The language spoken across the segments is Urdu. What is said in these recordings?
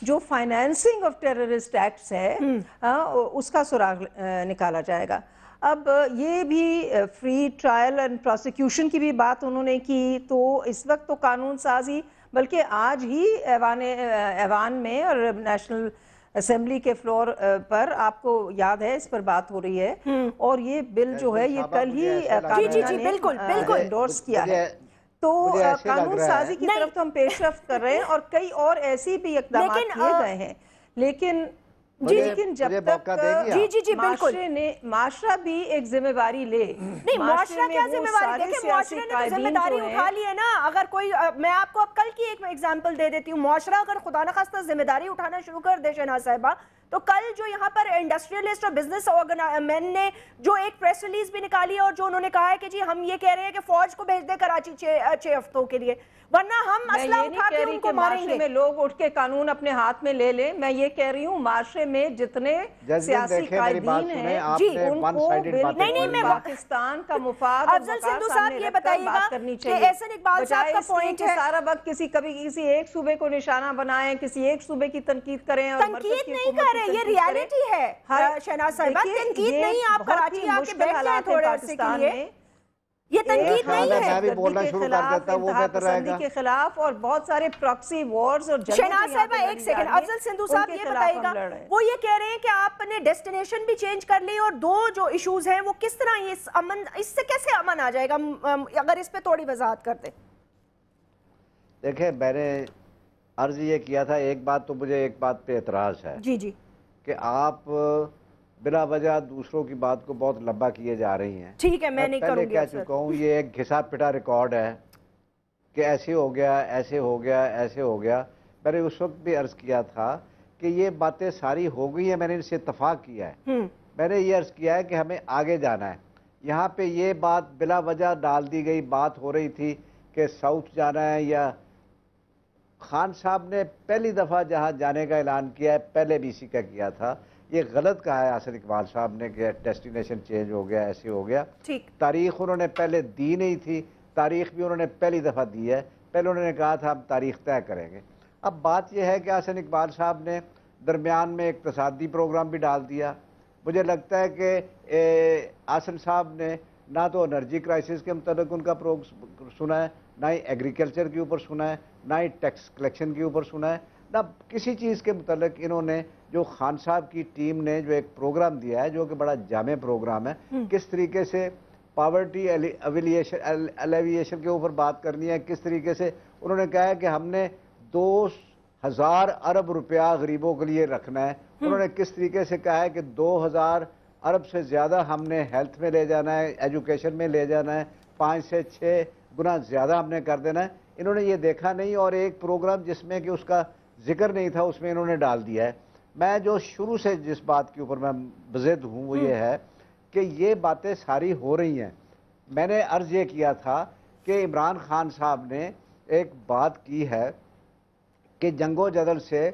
جو فائنینسنگ آف ٹیررسٹ ایکٹس ہے اس کا سراغ نکالا جائے گا. اب یہ بھی فری ٹرائل اینڈ پروسیکیوشن کی بھی بات انہوں نے کی. تو اس وقت تو قانون سازی بلکہ آج ہی ایوان میں اور نیشنل اسمبلی کے فلور پر آپ کو یاد ہے اس پر بات ہو رہی ہے, اور یہ بل جو ہے یہ کل ہی کابینہ نے انڈورس کیا ہے. تو قانون سازی کی طرف تو ہم پیش رفت کر رہے ہیں اور کئی اور ایسی بھی اقدامات کیے گئے ہیں, لیکن جب تک معاشرہ بھی ایک ذمہ داری لے. نہیں, معاشرہ کیا ذمہ داری, دیکھیں معاشرے نے تو ذمہ داری اٹھا لی ہے نا. اگر کوئی, میں آپ کو اب کل کی ایک ایگزامپل دے دیتی ہوں, معاشرہ اگر خدا نخواستہ ذمہ داری اٹھانا شروع کر دے شہناز صاحبہ, تو کل جو یہاں پر انڈسٹریلسٹ اور بزنس مین نے جو ایک پریس ریلیز بھی نکالی اور جو انہوں نے کہا ہے کہ جی ہم یہ کہہ رہے ہیں کہ فوج کو بھیج دے کراچی 6 ہفتوں کے لیے, ورنہ ہم اسلحہ اٹھا کے ان کو ماریں گے. میں لوگ اٹھ کے قانون اپنے ہاتھ میں لے لیں. میں یہ کہہ رہی ہوں معاشرے میں جتنے سیاسی قائدین ہیں جی ان کو بالکل پاکستان کا مفاد افضل سندھو صاحب یہ بتائیے گا کہ احسن اقبال صاحب کا پوائنٹ ہے سارا وقت کبھی کسی ایک صوبے کو نشانہ بنائیں, کسی ایک صوبے کی تنقید کریں. اور تنقید نہیں کر رہے, یہ ریالٹی ہے شہناز صاحبہ, تنقید نہیں. آپ کراچی آ کے بیٹھ جائیں تھوڑے عرصے کے لیے, یہ تنقید نہیں ہے. پسندی کے خلاف اور بہت سارے پراکسی وارز اور شہناز صاحبہ ایک سیکنڈ, افضل سندھو صاحب یہ بتائے گا, وہ یہ کہہ رہے ہیں کہ آپ نے ڈیسٹینیشن بھی چینج کر لی اور دو جو ایشوز ہیں وہ کس طرح, یہ اس سے کیسے امن آ جائے گا, اگر اس پہ تھوڑی وضاحت کر دیں. دیکھیں میں نے عرض یہ کیا تھا, ایک بات تو مجھے ایک بات پہ اعتراض ہے جی کہ آپ بلا وجہ دوسروں کی بات کو بہت لمبا کیے جا رہی ہیں. ٹھیک ہے, میں نہیں کروں گی. کہہ چکا ہوں یہ ایک گھسا پٹا ریکارڈ ہے کہ ایسے ہو گیا, ایسے ہو گیا, ایسے ہو گیا. میں نے اس وقت بھی عرض کیا تھا کہ یہ باتیں ساری ہو گئی ہیں, میں نے ان سے اتفاق کیا ہے. میں نے یہ عرض کیا ہے کہ ہمیں آگے جانا ہے. یہاں پہ یہ بات بلا وجہ ڈال دی گئی, بات ہو رہی تھی کہ ساؤتھ جانا ہے, یا خان صاحب نے پہلی دفعہ جہاں جانے کا اعلان کیا ہے پہلے بھی اسی کا کیا تھا. یہ غلط کہا ہے احسن اقبال صاحب نے کہ ڈیسٹینیشن چینج ہو گیا, ایسے ہو گیا. تاریخ انہوں نے پہلے دی نہیں تھی, تاریخ بھی انہوں نے پہلی دفعہ دی ہے. پہلے انہوں نے کہا تھا ہم تاریخ طے کریں گے. اب بات یہ ہے کہ احسن اقبال صاحب نے درمیان میں اقتصادی پروگرام بھی ڈال دیا. مجھے لگتا ہے کہ احسن صاحب نے نہ تو انرجی کرائسس کے متعلق ان کا سنا ہے, نہ ہی ایگریکلچر کے اوپر سنا ہے, نہ ہی ٹیکس کلیکشن کے اوپر سنا ہے, نہ کسی چیز کے متعلق انہوں نے. جو خان صاحب کی ٹیم نے جو ایک پروگرام دیا ہے جو کہ بڑا جامع پروگرام ہے, کس طریقے سے پاورٹی ایلیویشن کے اوپر بات کرنی ہے, کس طریقے سے انہوں نے کہا ہے کہ ہم نے 2000 ارب روپیہ غریبوں کے لیے رکھنا ہے. انہوں نے کس طریقے سے کہا ہے کہ 2000 ارب سے زیادہ ہم نے ہیلتھ میں لے جانا ہے, ایجوکیشن میں لے جانا ہے, 5 سے 6 گنا زیادہ ہم نے کر دینا ہے. انہوں نے یہ دیکھا نہیں, اور ایک پروگرام جس میں کہ اس کا ذکر نہیں تھا اس میں انہوں نے ڈال دیا ہے. میں جو شروع سے جس بات کے اوپر میں بضد ہوں وہ یہ ہے کہ یہ باتیں ساری ہو رہی ہیں. میں نے عرض یہ کیا تھا کہ عمران خان صاحب نے ایک بات کی ہے کہ جنگ و جدل سے,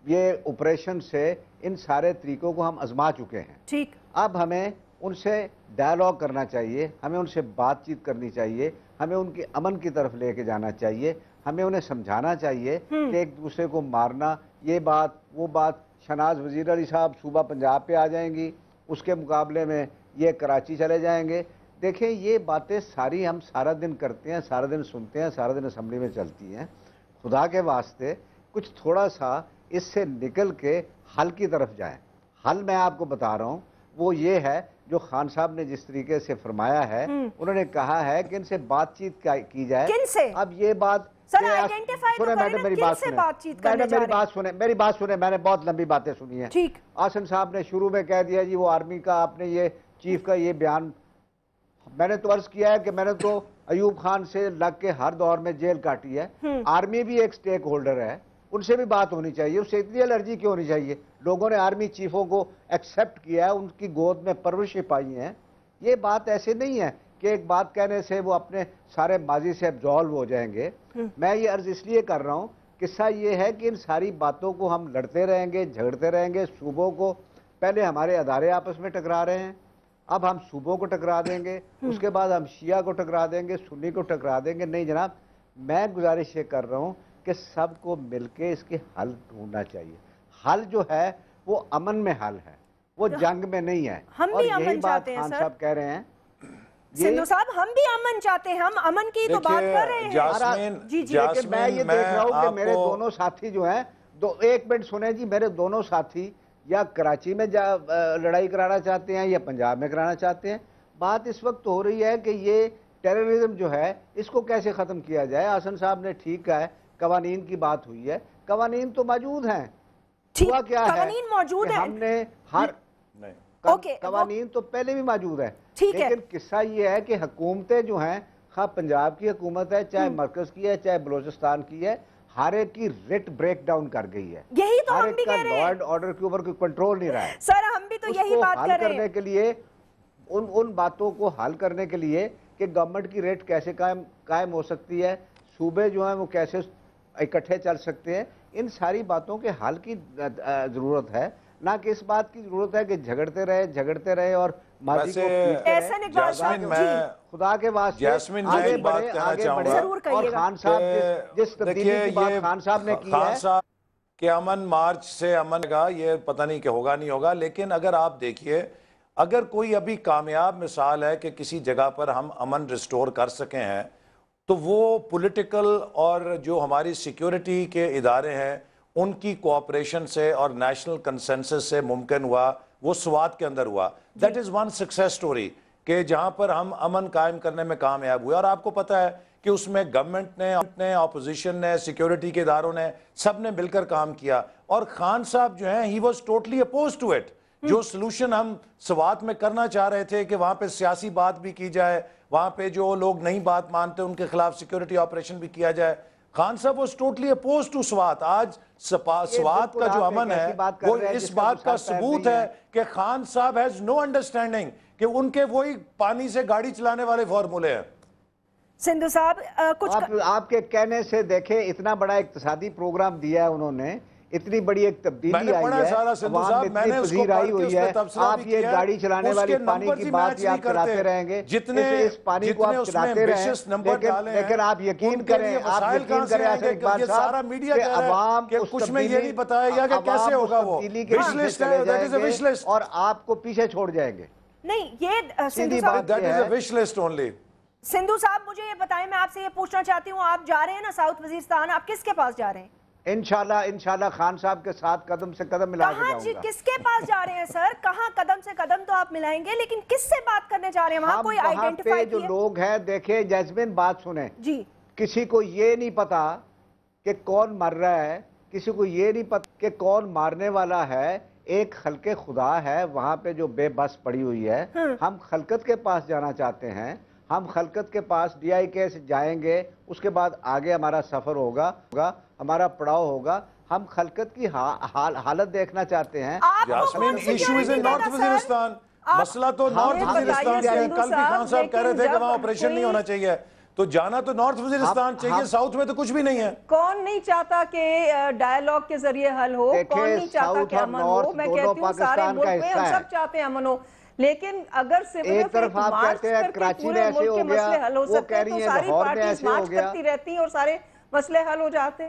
یہ آپریشن سے, ان سارے طریقوں کو ہم آزما چکے ہیں. ٹھیک, اب ہمیں ان سے ڈائلاگ کرنا چاہیے, ہمیں ان سے بات چیت کرنی چاہیے, ہمیں ان کی امن کی طرف لے کے جانا چاہیے, ہمیں انہیں سمجھانا چاہیے کہ ایک دوسرے کو مارنا, یہ بات وہ بات. شہناز وزیر علی صاحب صوبہ پنجاب پہ آ جائیں گی, اس کے مقابلے میں یہ کراچی چلے جائیں گے. دیکھیں یہ باتیں ساری ہم سارا دن کرتے ہیں, سارا دن سنتے ہیں, سارا دن اسمبلی میں چلتی ہیں. خدا کے واسطے کچھ تھوڑا سا اس سے نکل کے حل کی طرف جائیں. حل میں آپ کو بتا رہا ہوں وہ یہ ہے جو خان صاحب نے جس طریقے سے فرمایا ہے, انہوں نے کہا ہے کہ ان سے بات چیت کی جائے. اب یہ بات میری بات سنیں, میں نے بہت لمبی باتیں سنی ہیں. آسن صاحب نے شروع میں کہہ دیا جی وہ آرمی کا, آپ نے یہ چیف کا یہ بیان, میں نے تو عرض کیا ہے کہ میں نے تو ایوب خان سے لگ کے ہر دور میں جیل کاٹی ہے. آرمی بھی ایک سٹیک ہولڈر ہے, ان سے بھی بات ہونی چاہیے. اس سے اتنی الرجی کیوں ہونی چاہیے؟ لوگوں نے آرمی چیفوں کو ایکسیپٹ کیا ہے, ان کی گود میں پرورشیں پائی ہیں. یہ بات ایسے نہیں ہے کہ ایک بات کہنے سے وہ اپنے سارے ماضی سے ایبزالو ہو جائیں گے. میں یہ عرض اس لیے کر رہا ہوں, قصہ یہ ہے کہ ان ساری باتوں کو ہم لڑتے رہیں گے, جھگڑتے رہیں گے. صوبوں کو پہلے ہمارے ادارے آپس میں ٹکرا رہے ہیں, اب ہم صوبوں کو ٹکرا دیں گے, اس کے بعد ہم شیعہ کو ٹکرا دیں گے, سنی کو ٹکرا دیں گے. نہیں جناب, میں گزارش یہ کر رہا ہوں کہ سب کو مل کے اس کے حل ڈھونڈنا چاہیے. حل جو ہے وہ امن میں حل ہے, وہ جنگ میں نہیں ہے. ہم بھی امن چاہتے ہیں خان سر. صاحب کہہ رہے ہیں, سندھو صاحب ہم بھی امن چاہتے ہیں, ہم امن کی تو بات کر رہے ہیں. لیکن میں یہ دیکھ رہا ہوں کہ میرے دونوں ساتھی جو ہیں, ایک منٹ سنیں جی, میرے دونوں ساتھی یا کراچی میں لڑائی کرانا چاہتے ہیں یا پنجاب میں کرانا چاہتے ہیں. بات اس وقت ہو رہی ہے کہ یہ ٹیررزم جو ہے اس کو کیسے ختم کیا جائے. حسن صاحب نے ٹھیک کہا ہے, قوانین کی بات ہوئی ہے, قوانین تو موجود ہیں. ہوا کیا ہے, قوانین موجود ہیں, ہم نے قوانین تو پہلے بھی موجود ہے, لیکن قصہ یہ ہے کہ حکومتیں جو ہیں, خواہ پنجاب کی حکومت ہے, چاہے مرکز کی ہے, چاہے بلوچستان کی ہے, ہر ایک کی ریٹ بریک ڈاؤن کر گئی ہے. یہی تو ہم بھی کہہ رہے ہیں, لا اینڈ آرڈر کے اوپر کوئی کنٹرول نہیں رہا ہے. سر ہم بھی تو یہی بات کر رہے ہیں. حل کرنے کے لیے ان باتوں کو حل کرنے کے لیے کہ گورنمنٹ کی ریٹ کیسے قائم ہو سکتی ہے, صوبے جو ہیں وہ کیسے اکٹھے چل سکتے ہیں, ان ساری باتوں کے حل کی ضرورت ہے, نہ کہ اس بات کی ضرورت ہے کہ جھگڑتے رہے اور ماضی کو خدا کے واسطے آگے بڑھے. اور خان صاحب جس تبدیلی کی بات خان صاحب نے کی ہے کہ امن مارچ سے امن کا, یہ پتہ نہیں کہ ہوگا نہیں ہوگا, لیکن اگر آپ دیکھیے, اگر کوئی ابھی کامیاب مثال ہے کہ کسی جگہ پر ہم امن ریسٹور کر سکے ہیں, تو وہ پولیٹیکل اور جو ہماری سیکیورٹی کے ادارے ہیں ان کی کوآپریشن سے اور نیشنل کنسنسس سے ممکن ہوا. وہ سوات کے اندر ہوا. That is one success story کہ جہاں پر ہم امن قائم کرنے میں کامیاب ہوئے. اور آپ کو پتہ ہے کہ اس میں گورنمنٹ نے, اپوزیشن نے, سیکیورٹی کے اداروں نے, سب نے مل کر کام کیا. اور خان صاحب جو ہیں, he was totally oppose to it. جو سلوشن ہم سوات میں کرنا چاہ رہے تھے کہ وہاں پہ سیاسی بات بھی کی جائے, وہاں پہ جو لوگ نہیں بات مانتے ان کے خلاف سیکیورٹی آپریشن بھی کیا جائے, خان صاحب was totally oppose to Swat. آج سوات کا جو امن ہے وہ اس بات کا ثبوت ہے کہ خان صاحب ہیز نو انڈرسٹینڈنگ کہ ان کے وہی پانی سے گاڑی چلانے والے فارمولے ہیں. سندھو صاحب کچھ آپ کے کہنے سے دیکھیں, اتنا بڑا اقتصادی پروگرام دیا ہے انہوں نے, اتنی بڑی ایک تبدیلی آئی ہے, عوام میں اتنی پذیر آئی ہوئی ہے. آپ یہ گاڑی چلانے والی پانی کی بات یاد کراتے رہیں گے, اس پانی کو آپ چلاتے رہیں, لیکن آپ یقین کریں حسن اقبال صاحب کہ عوام اس تبدیلی کے پیچھے چلے جائیں گے اور آپ کو پیچھے چھوڑ جائیں گے. نہیں, یہ سندھو صاحب مجھے یہ بتائیں, میں آپ سے یہ پوچھنا چاہتی ہوں, آپ جا رہے ہیں نا ساؤتھ وزیرستان, آپ کس کے پاس جا رہے ہیں؟ انشاءاللہ خان صاحب کے ساتھ قدم سے قدم ملا کے جاؤں گا. کس کے پاس جا رہے ہیں سر؟ کہاں قدم سے قدم تو آپ ملائیں گے, لیکن کس سے بات کرنے جا رہے ہیں وہاں؟ کوئی آئیڈینٹیفائی جو لوگ ہیں, دیکھیں جیسمین بات سنیں جی, کسی کو یہ نہیں پتا کہ کون مر رہا ہے, کسی کو یہ نہیں پتا کہ کون مارنے والا ہے. ایک خلق خدا ہے وہاں پہ جو بے بس پڑی ہوئی ہے. ہم خلقت کے پاس جانا چاہتے ہیں, ہم خلقت کے پاس DIK سے جائیں گے, اس کے بعد آگے ہمارا سفر ہوگا, ہمارا پڑاؤ ہوگا. ہم خلقت کی حالت دیکھنا چاہتے ہیں. Yasmin issue is in north Waziristan, مسئلہ تو نارتھ وزیرستان کا ہے. کل بھی خان صاحب کہہ رہے تھے کہ وہاں آپریشن نہیں ہونا چاہیے, تو جانا تو نارتھ وزیرستان چاہیے, ساؤتھ میں تو کچھ بھی نہیں ہے. کون نہیں چاہتا کہ ڈائیلاگ کے ذریعے حل ہو, کون نہیں چاہتا کہ امن ہو؟ میں کہتی ہوں سارے ملک میں ہم سب چاہتے ہیں امن ہو, لیکن اگر ایک طرف آپ کہتے ہیں کراچی میں ایسے ہو گیا, وہ کہہ رہی ہیں لاہور میں ایسے ہو گیا, کرتی رہتی ہیں اور سارے مسئلے حل ہو جاتے.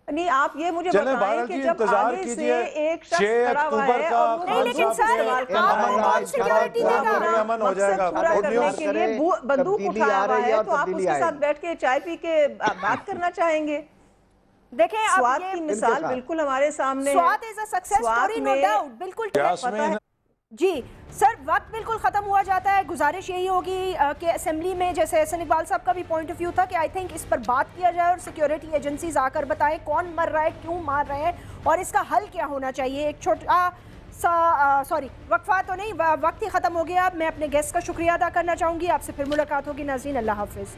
نہیں, آپ یہ مجھے بتائیں کہ جب آگے سے ایک شخص کھڑا ہوا ہے اور نہیں, لیکن سر آپ سیکیورٹی دے گا, مقصد پورا کرنے کے لیے بندوق اٹھایا ہوا ہے, تو آپ اس کے ساتھ بیٹھ کے چائے پی کے بات کرنا چاہیں گے. دیکھیں سوات کی مثال بالکل ہمارے سامنے ہے. Swat is a success story, no doubt, بالکل پتہ ہے. جی سر, وقت بالکل ختم ہوا جاتا ہے. گزارش یہی ہوگی کہ اسمبلی میں جیسے حسن اقبال صاحب کا بھی پوائنٹ آف ویو تھا کہ آئی تھنک اس پر بات کیا جائے اور سیکیورٹی ایجنسیز آ کر بتائیں کون مر رہا ہے, کیوں مار رہے ہیں اور اس کا حل کیا ہونا چاہیے. ایک چھوٹا سوری وقفہ تو نہیں, وقت ہی ختم ہو گیا. میں اپنے گیسٹ کا شکریہ ادا کرنا چاہوں گی. آپ سے پھر ملاقات ہوگی ناظرین, اللہ حافظ.